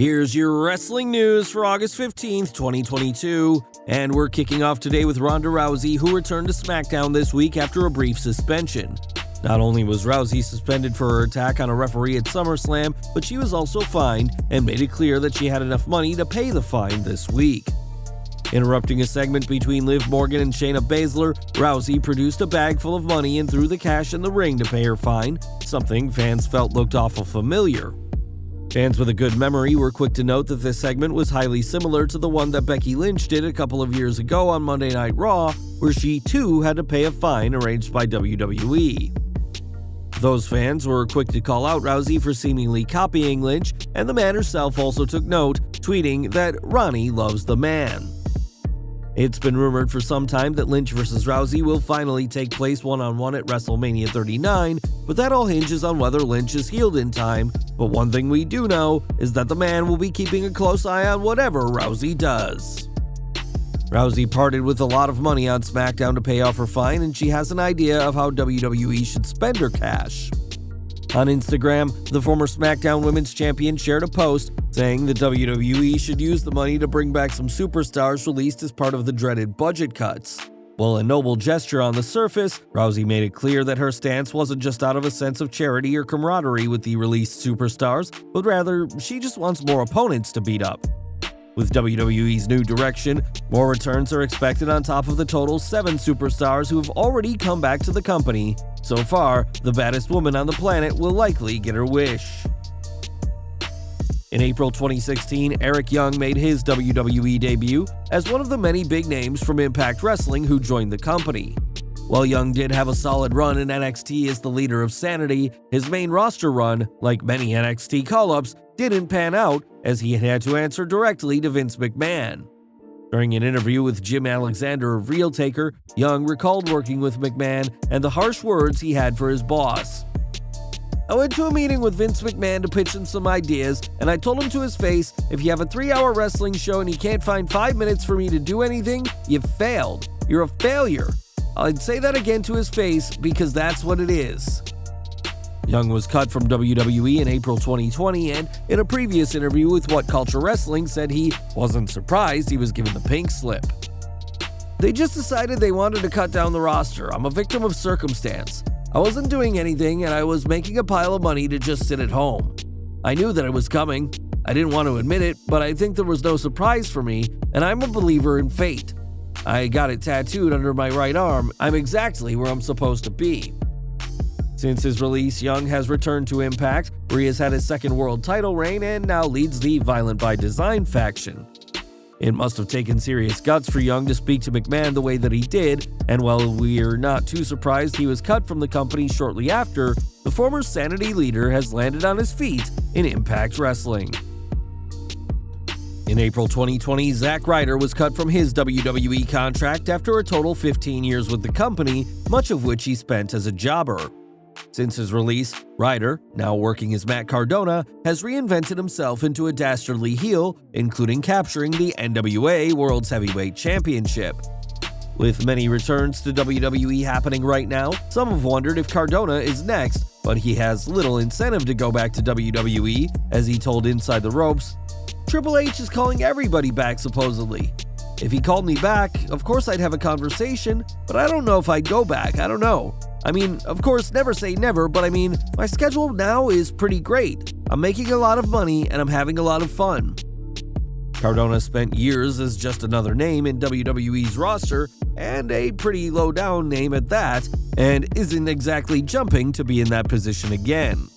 Here's your wrestling news for August 15th, 2022, and we're kicking off today with Ronda Rousey, who returned to SmackDown this week after a brief suspension. Not only was Rousey suspended for her attack on a referee at SummerSlam, but she was also fined and made it clear that she had enough money to pay the fine this week. Interrupting a segment between Liv Morgan and Shayna Baszler, Rousey produced a bag full of money and threw the cash in the ring to pay her fine, something fans felt looked awful familiar. Fans with a good memory were quick to note that this segment was highly similar to the one that Becky Lynch did a couple of years ago on Monday Night Raw, where she too had to pay a fine arranged by WWE. Those fans were quick to call out Rousey for seemingly copying Lynch, and the man herself also took note, tweeting that Ronnie loves the man. It's been rumored for some time that Lynch vs. Rousey will finally take place one-on-one at WrestleMania 39, but that all hinges on whether Lynch is healed in time. But one thing we do know is that the man will be keeping a close eye on whatever Rousey does. Rousey parted with a lot of money on SmackDown to pay off her fine, and she has an idea of how WWE should spend her cash. On Instagram, the former SmackDown Women's Champion shared a post saying the WWE should use the money to bring back some superstars released as part of the dreaded budget cuts. While a noble gesture on the surface, Rousey made it clear that her stance wasn't just out of a sense of charity or camaraderie with the released superstars, but rather she just wants more opponents to beat up. With WWE's new direction, more returns are expected on top of the total 7 superstars who have already come back to the company. So far, the baddest woman on the planet will likely get her wish. In April 2016, Eric Young made his WWE debut as one of the many big names from Impact Wrestling who joined the company. While Young did have a solid run in NXT as the leader of Sanity, his main roster run, like many NXT call-ups, didn't pan out as he had to answer directly to Vince McMahon. During an interview with Jim Alexander of Real Taker, Young recalled working with McMahon and the harsh words he had for his boss. "I went to a meeting with Vince McMahon to pitch in some ideas, and I told him to his face, if you have a 3-hour wrestling show and you can't find 5 minutes for me to do anything, you've failed. You're a failure." I'd say that again to his face because that's what it is. Young was cut from WWE in April 2020, and in a previous interview with What Culture Wrestling said he wasn't surprised he was given the pink slip. "They just decided they wanted to cut down the roster. I'm a victim of circumstance. I wasn't doing anything and I was making a pile of money to just sit at home. I knew that it was coming. I didn't want to admit it, but I think there was no surprise for me, and I'm a believer in fate. I got it tattooed under my right arm. I'm exactly where I'm supposed to be." Since his release, Young has returned to Impact, where he has had his second world title reign and now leads the Violent by Design faction. It must have taken serious guts for Young to speak to McMahon the way that he did, and while we're not too surprised he was cut from the company shortly after, the former Sanity leader has landed on his feet in Impact Wrestling. In April 2020, Zack Ryder was cut from his WWE contract after a total 15 years with the company, much of which he spent as a jobber. Since his release, Ryder, now working as Matt Cardona, has reinvented himself into a dastardly heel, including capturing the NWA World's Heavyweight Championship. With many returns to WWE happening right now, some have wondered if Cardona is next, but he has little incentive to go back to WWE, as he told Inside the Ropes. "Triple H is calling everybody back supposedly. If he called me back, of course I'd have a conversation, but I don't know if I'd go back, I don't know. I mean, of course, never say never, but I mean, my schedule now is pretty great. I'm making a lot of money and I'm having a lot of fun." Cardona spent years as just another name in WWE's roster, and a pretty low-down name at that, and isn't exactly jumping to be in that position again.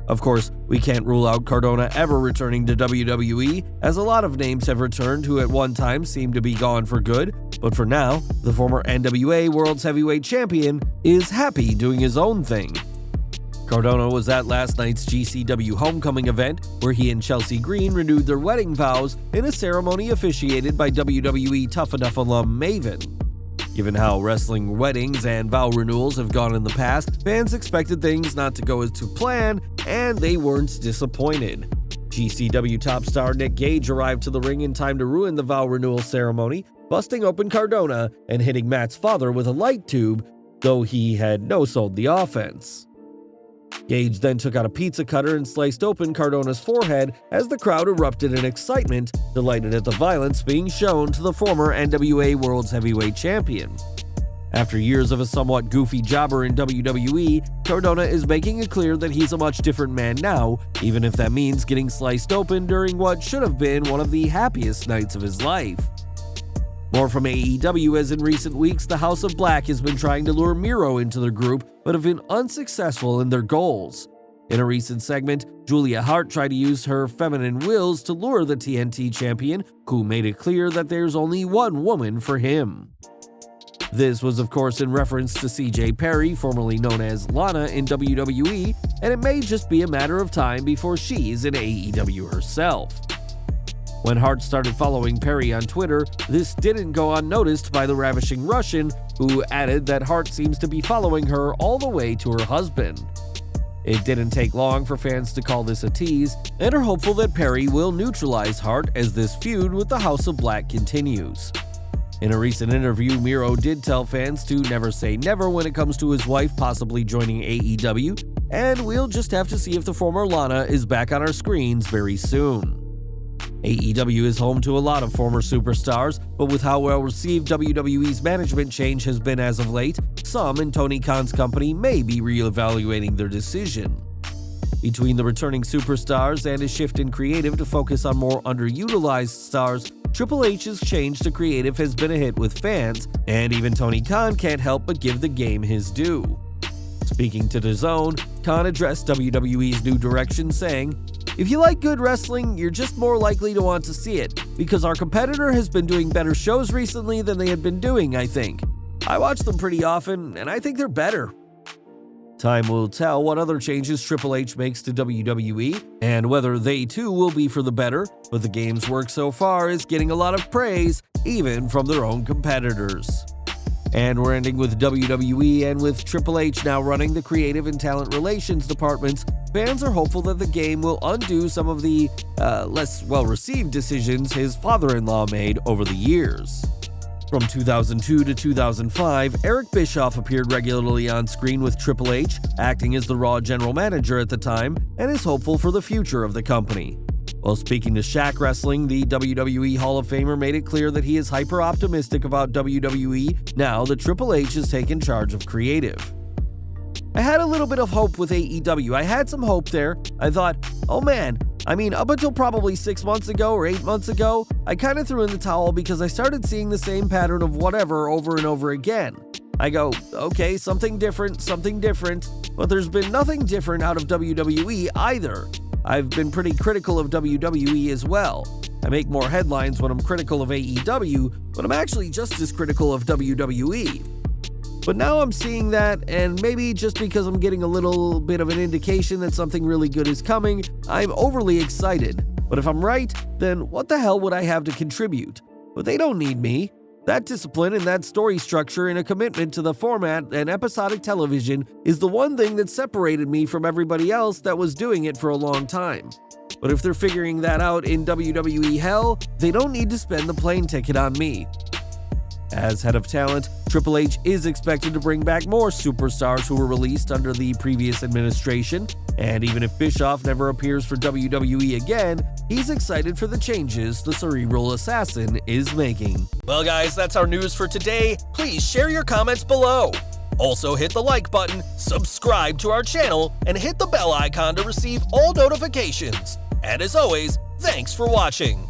Of course, we can't rule out Cardona ever returning to WWE, as a lot of names have returned who at one time seemed to be gone for good, but for now, the former NWA World's Heavyweight Champion is happy doing his own thing. Cardona was at last night's GCW homecoming event, where he and Chelsea Green renewed their wedding vows in a ceremony officiated by WWE Tough Enough alum Maven. Given how wrestling weddings and vow renewals have gone in the past, fans expected things not to go as to plan, and they weren't disappointed. GCW top star Nick Gage arrived to the ring in time to ruin the vow renewal ceremony, busting open Cardona and hitting Matt's father with a light tube, though he had no-sold the offense. Gage then took out a pizza cutter and sliced open Cardona's forehead as the crowd erupted in excitement, delighted at the violence being shown to the former NWA World's Heavyweight Champion. After years of a somewhat goofy jobber in WWE, Cardona is making it clear that he's a much different man now, even if that means getting sliced open during what should have been one of the happiest nights of his life. More from AEW, as in recent weeks, the House of Black has been trying to lure Miro into their group, but have been unsuccessful in their goals. In a recent segment, Julia Hart tried to use her feminine wills to lure the TNT champion, who made it clear that there's only one woman for him. This was of course in reference to CJ Perry, formerly known as Lana in WWE, and it may just be a matter of time before she's in AEW herself. When Hart started following Perry on Twitter, this didn't go unnoticed by the ravishing Russian, who added that Hart seems to be following her all the way to her husband. It didn't take long for fans to call this a tease, and are hopeful that Perry will neutralize Hart as this feud with the House of Black continues. In a recent interview, Miro did tell fans to never say never when it comes to his wife possibly joining AEW, and we'll just have to see if the former Lana is back on our screens very soon. AEW is home to a lot of former superstars, but with how well received WWE's management change has been as of late, some in Tony Khan's company may be re-evaluating their decision. Between the returning superstars and a shift in creative to focus on more underutilized stars, Triple H's change to creative has been a hit with fans, and even Tony Khan can't help but give the game his due. Speaking to DAZN, Khan addressed WWE's new direction, saying, "If you like good wrestling, you're just more likely to want to see it, because our competitor has been doing better shows recently than they had been doing, I think. I watch them pretty often, and I think they're better." Time will tell what other changes Triple H makes to WWE, and whether they too will be for the better, but the game's work so far is getting a lot of praise, even from their own competitors. And we're ending with WWE, and with Triple H now running the creative and talent relations departments, fans are hopeful that the game will undo some of the less well-received decisions his father-in-law made over the years. From 2002 to 2005, Eric Bischoff appeared regularly on screen with Triple H, acting as the Raw general manager at the time, and is hopeful for the future of the company. While speaking to Shaq Wrestling, the WWE Hall of Famer made it clear that he is hyper-optimistic about WWE now that Triple H has taken charge of creative. I had a little bit of hope with AEW. I had some hope there. I thought, oh man, up until probably 6 months ago or 8 months ago, I kind of threw in the towel because I started seeing the same pattern of whatever over and over again. I go, okay, something different, but there's been nothing different out of WWE either. I've been pretty critical of WWE as well. I make more headlines when I'm critical of AEW, but I'm actually just as critical of WWE. But now I'm seeing that, and maybe just because I'm getting a little bit of an indication that something really good is coming, I'm overly excited. But if I'm right, then what the hell would I have to contribute? But they don't need me. That discipline and that story structure and a commitment to the format and episodic television is the one thing that separated me from everybody else that was doing it for a long time. But if they're figuring that out in WWE hell, they don't need to spend the plane ticket on me. As head of talent, Triple H is expected to bring back more superstars who were released under the previous administration, and even if Bischoff never appears for WWE again, he's excited for the changes the cerebral assassin is making. Well guys, that's our news for today. Please share your comments below. Also hit the like button, subscribe to our channel, and hit the bell icon to receive all notifications. And as always, thanks for watching.